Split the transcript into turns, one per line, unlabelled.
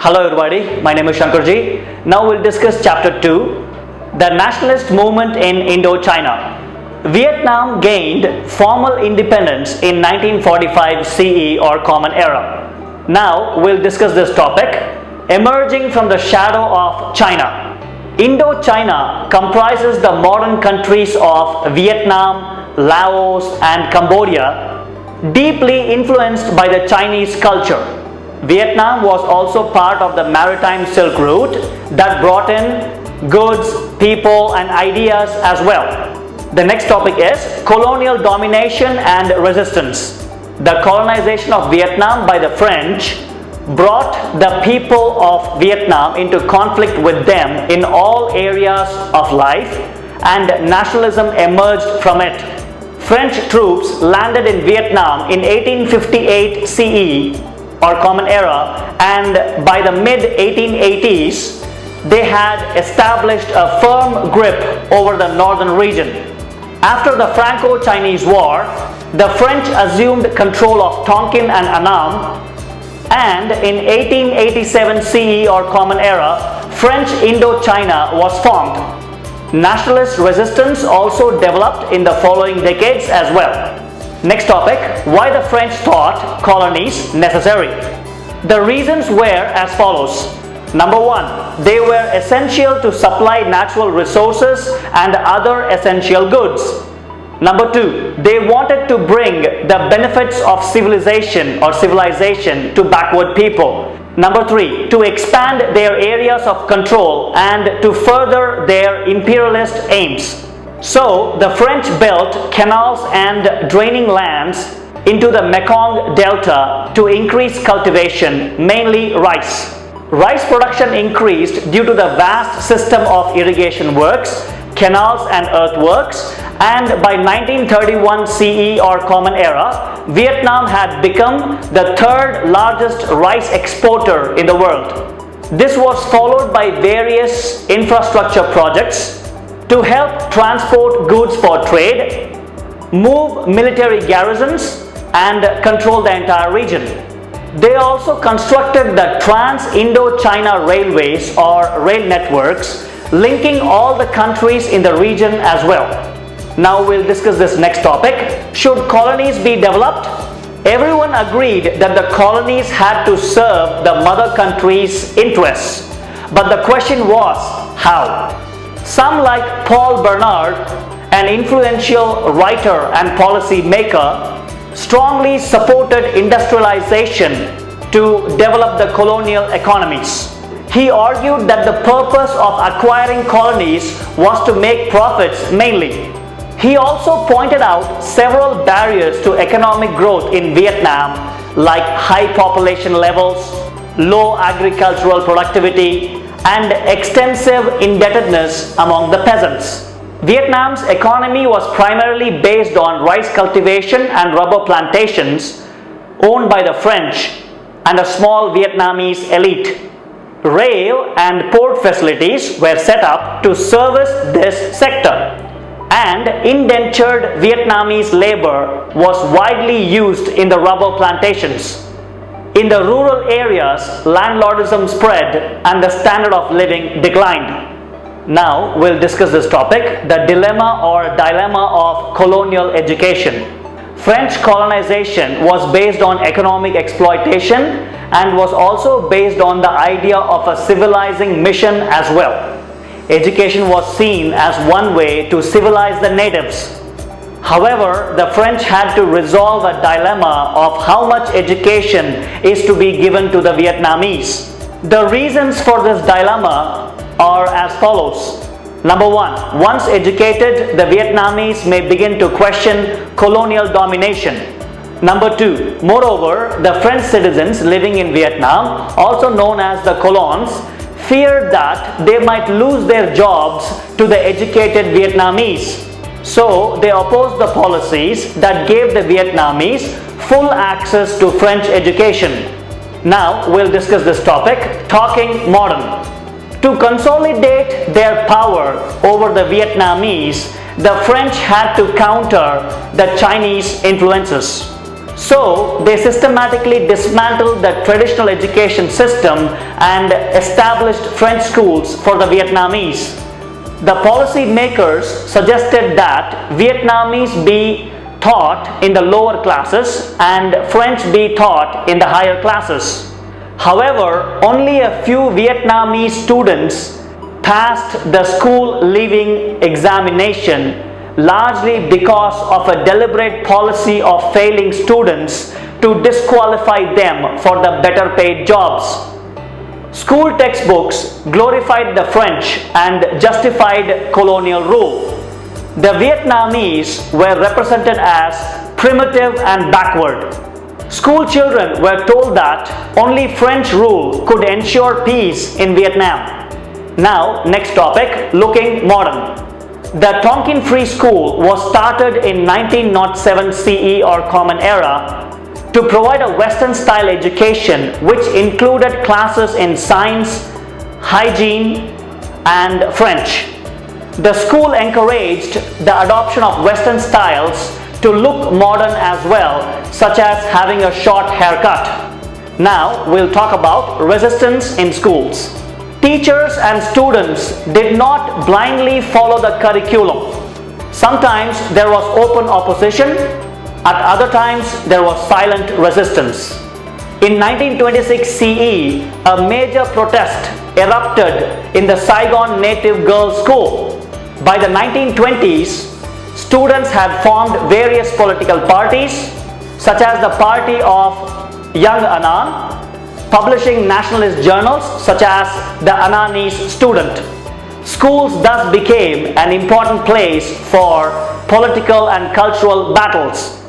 Hello everybody, my name is Shankarji. Now we'll discuss Chapter 2, the Nationalist Movement in Indo-China. Vietnam gained formal independence in 1945 CE or Common Era. Now we'll discuss this topic, emerging from the shadow of China. Indo-China comprises the modern countries of Vietnam, Laos and Cambodia, deeply influenced by the Chinese culture. Vietnam was also part of the maritime Silk Route that brought in goods, people and ideas as well. The next topic is colonial domination and resistance. The colonization of Vietnam by the French brought the people of Vietnam into conflict with them in all areas of life, and nationalism emerged from it. French troops landed in Vietnam in 1858 CE or Common Era, and by the mid-1880s they had established a firm grip over the northern region. After the Franco-Chinese War, the French assumed control of Tonkin and Annam, and in 1887 CE or Common Era, French Indochina was formed. Nationalist resistance also developed in the following decades as well. Next topic, why the French thought colonies necessary. The reasons were as follows. Number one, they were essential to supply natural resources and other essential goods. Number two, they wanted to bring the benefits of civilization to backward people. Number three, to expand their areas of control and to further their imperialist aims. So the French built canals and draining lands into the Mekong Delta to increase cultivation, mainly rice. Rice production increased due to the vast system of irrigation works, canals and earthworks, and by 1931 CE or Common Era, Vietnam had become the third largest rice exporter in the world. This was followed by various infrastructure projects to help transport goods for trade, move military garrisons, and control the entire region. They also constructed the Trans-Indo-China railways or rail networks, linking all the countries in the region as well. Now we'll discuss this next topic. Should colonies be developed? Everyone agreed that the colonies had to serve the mother country's interests. But the question was, how? Some like Paul Bernard, an influential writer and policy maker, strongly supported industrialization to develop the colonial economies. He argued that the purpose of acquiring colonies was to make profits mainly. He also pointed out several barriers to economic growth in Vietnam, like high population levels, low agricultural productivity, and extensive indebtedness among the peasants. Vietnam's economy was primarily based on rice cultivation and rubber plantations owned by the French and a small Vietnamese elite. Rail and port facilities were set up to service this sector, and indentured Vietnamese labor was widely used in the rubber plantations. In the rural areas, landlordism spread and the standard of living declined. Now we'll discuss this topic, the dilemma of colonial education. French colonization was based on economic exploitation and was also based on the idea of a civilizing mission as well. Education was seen as one way to civilize the natives. However, the French had to resolve a dilemma of how much education is to be given to the Vietnamese. The reasons for this dilemma are as follows. Number one, once educated, the Vietnamese may begin to question colonial domination. Number two, moreover, the French citizens living in Vietnam, also known as the colons, feared that they might lose their jobs to the educated Vietnamese. So they opposed the policies that gave the Vietnamese full access to French education. Now we'll discuss this topic, talking modern. To consolidate their power over the Vietnamese, the French had to counter the Chinese influences. So they systematically dismantled the traditional education system and established French schools for the Vietnamese. The policy makers suggested that Vietnamese be taught in the lower classes and French be taught in the higher classes. However, only a few Vietnamese students passed the school leaving examination, largely because of a deliberate policy of failing students to disqualify them for the better paid jobs. School textbooks glorified the French and justified colonial rule. The Vietnamese were represented as primitive and backward. School children were told that only French rule could ensure peace in Vietnam. Now, next topic, looking modern. The Tonkin Free School was started in 1907 CE or Common Era to provide a Western style education which included classes in science, hygiene and French. The school encouraged the adoption of Western styles to look modern as well, such as having a short haircut. Now we'll talk about resistance in schools. Teachers and students did not blindly follow the curriculum. Sometimes there was open opposition, at other times there was silent resistance. In 1926 CE, a major protest erupted in the Saigon Native Girls' School. By the 1920s, students had formed various political parties, such as the Party of Young Annan, publishing nationalist journals such as the Annanese Student. Schools thus became an important place for political and cultural battles.